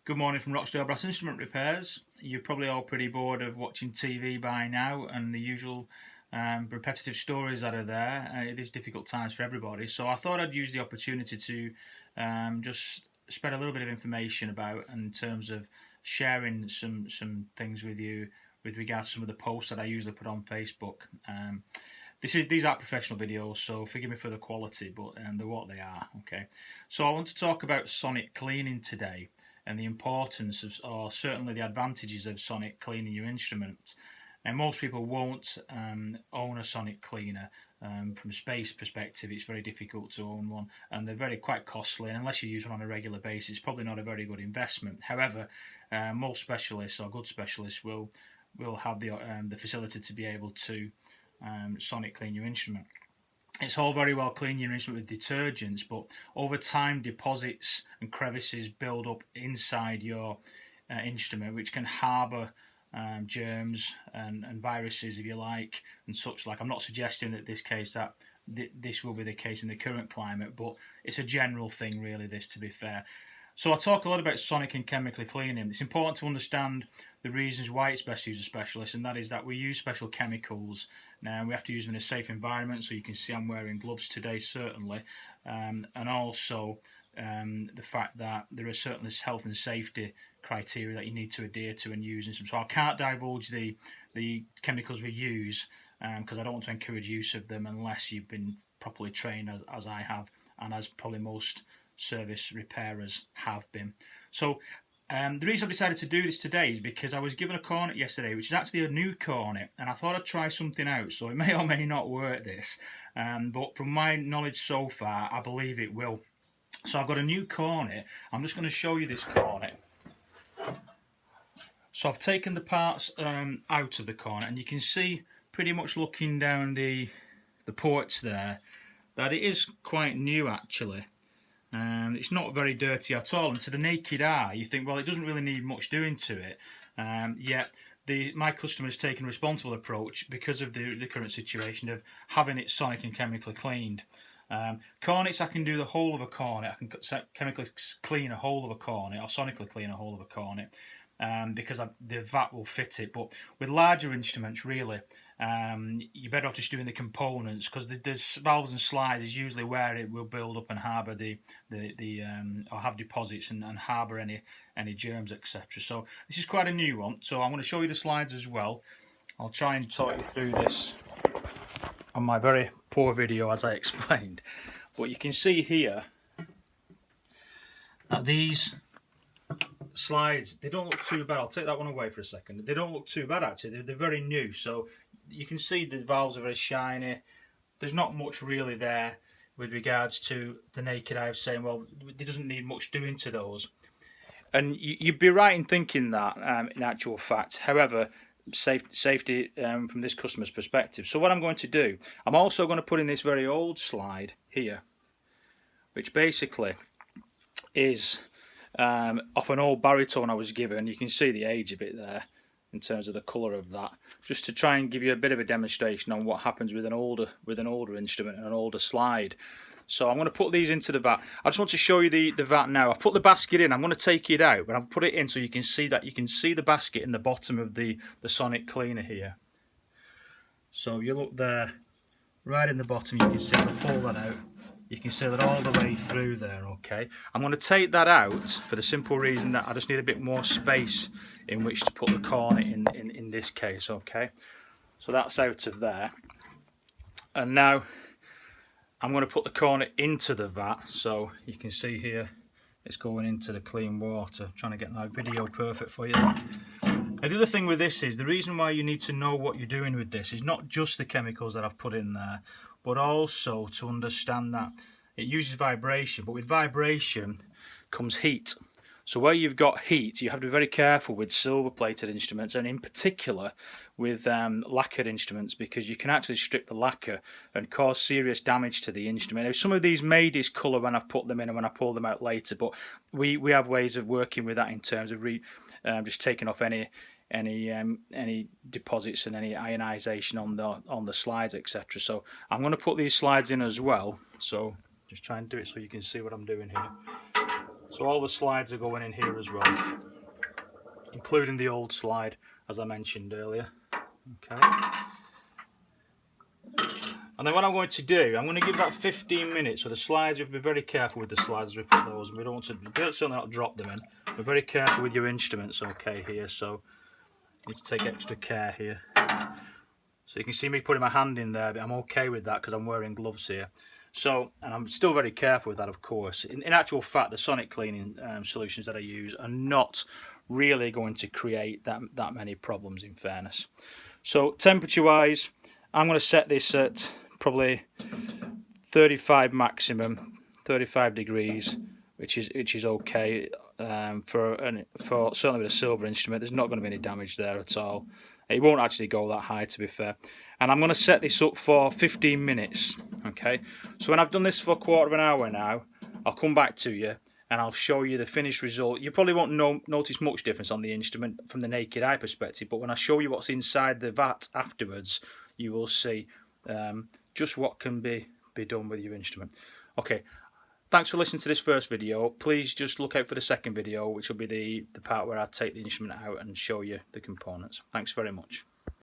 Good morning from Rochdale Brass Instrument Repairs. You're probably all pretty bored of watching TV by now and the usual repetitive stories that are there. It is difficult times for everybody, so I thought I'd use the opportunity to just spread a little bit of information about in terms of sharing some things with you with regards to some of the posts that I usually put on Facebook. These aren't professional videos, so forgive me for the quality, but they're what they are. Okay, so I want to talk about sonic cleaning today and the importance of, or certainly the advantages of sonic cleaning your instruments. And most people won't own a sonic cleaner. From a space perspective, it's very difficult to own one, and they're quite costly. And unless you use one on a regular basis, it's probably not a very good investment. However, most specialists or good specialists will have the facility to be able to sonic clean your instrument. It's all very well cleaning your instrument with detergents, but over time deposits and crevices build up inside your instrument, which can harbour germs and viruses, if you like, and such like. I'm not suggesting that this will be the case in the current climate, but it's a general thing really, this, to be fair. So I talk a lot about sonic and chemically cleaning. It's important to understand the reasons why it's best to use a specialist, and that is that we use special chemicals. Now we have to use them in a safe environment, so you can see I'm wearing gloves today, certainly, and also the fact that there are certain health and safety criteria that you need to adhere to and using some. So I can't divulge the chemicals we use because I don't want to encourage use of them unless you've been properly trained as I have, and as probably most service repairers have been. So the reason I've decided to do this today is because I was given a cornet yesterday, which is actually a new cornet, and I thought I'd try something out. So it may or may not work, this, but from my knowledge so far, I believe it will. So I've got a new cornet. I'm just going to show you this cornet. So I've taken the parts out of the cornet, and you can see pretty much looking down the ports there that it is quite new actually. It's not very dirty at all, and to the naked eye you think, well, it doesn't really need much doing to it, yet my customer has taken a responsible approach because of the current situation of having it sonic and chemically cleaned. Cornets, I can do the whole of a cornet. I can chemically clean a whole of a cornet, or sonically clean a whole of a cornet, because the vat will fit it. But with larger instruments, really, you're better off just doing the components, because the valves and slides is usually where it will build up and harbour or have deposits and harbour any germs, etc. So this is quite a new one. So I'm going to show you the slides as well. I'll try and talk you through this on my very poor video, as I explained. But you can see here that these slides, they don't look too bad. I'll take that one away for a second. They don't look too bad actually. They're very new, so you can see the valves are very shiny. There's not much really there with regards to the naked eye of saying, well, there doesn't need much doing to those. And you'd be right in thinking that, in actual fact. However, safety from this customer's perspective. So what I'm going to do, I'm also going to put in this very old slide here, which basically is off an old baritone I was given. You can see the age of it there in terms of the colour of that, just to try and give you a bit of a demonstration on what happens with an older instrument and an older slide. So I'm going to put these into the vat. I just want to show you the vat now. I've put the basket in. I'm going to take it out, but I've put it in so you can see that. You can see the basket in the bottom of the sonic cleaner here. So you look there, right in the bottom, you can see, if I pull that out, you can see that all the way through there, okay? I'm going to take that out for the simple reason that I just need a bit more space in which to put the cornet in this case, okay? So that's out of there. And now I'm going to put the cornet into the vat, so you can see here it's going into the clean water. I'm trying to get that video perfect for you. Now, the other thing with this is, the reason why you need to know what you're doing with this is not just the chemicals that I've put in there, but also to understand that it uses vibration, but with vibration comes heat. So where you've got heat, you have to be very careful with silver plated instruments, and in particular with lacquered instruments, because you can actually strip the lacquer and cause serious damage to the instrument. Now, some of these may discolour when I've put them in and when I pull them out later, but we have ways of working with that in terms of just taking off any deposits and any ionisation on the slides, etc. So I'm going to put these slides in as well. So just try and do it so you can see what I'm doing here. So all the slides are going in here as well, including the old slide, as I mentioned earlier. Okay. And then what I'm going to do, I'm going to give that 15 minutes. So the slides, you have to be very careful with the slides as we put those. We don't want to certainly not drop them in. Be very careful with your instruments, okay, here. So you need to take extra care here. So you can see me putting my hand in there, but I'm okay with that because I'm wearing gloves here. So, and I'm still very careful with that, of course. In actual fact, the sonic cleaning solutions that I use are not really going to create that many problems, in fairness. So temperature-wise, I'm going to set this at probably 35 maximum, 35 degrees, which is okay for certainly with a silver instrument. There's not going to be any damage there at all. It won't actually go that high, to be fair. And I'm going to set this up for 15 minutes. Okay, so when I've done this for a quarter of an hour now, I'll come back to you and I'll show you the finished result. You probably won't notice much difference on the instrument from the naked eye perspective, but when I show you what's inside the vat afterwards, you will see just what can be done with your instrument. Okay, thanks for listening to this first video. Please just look out for the second video, which will be the part where I take the instrument out and show you the components. Thanks very much.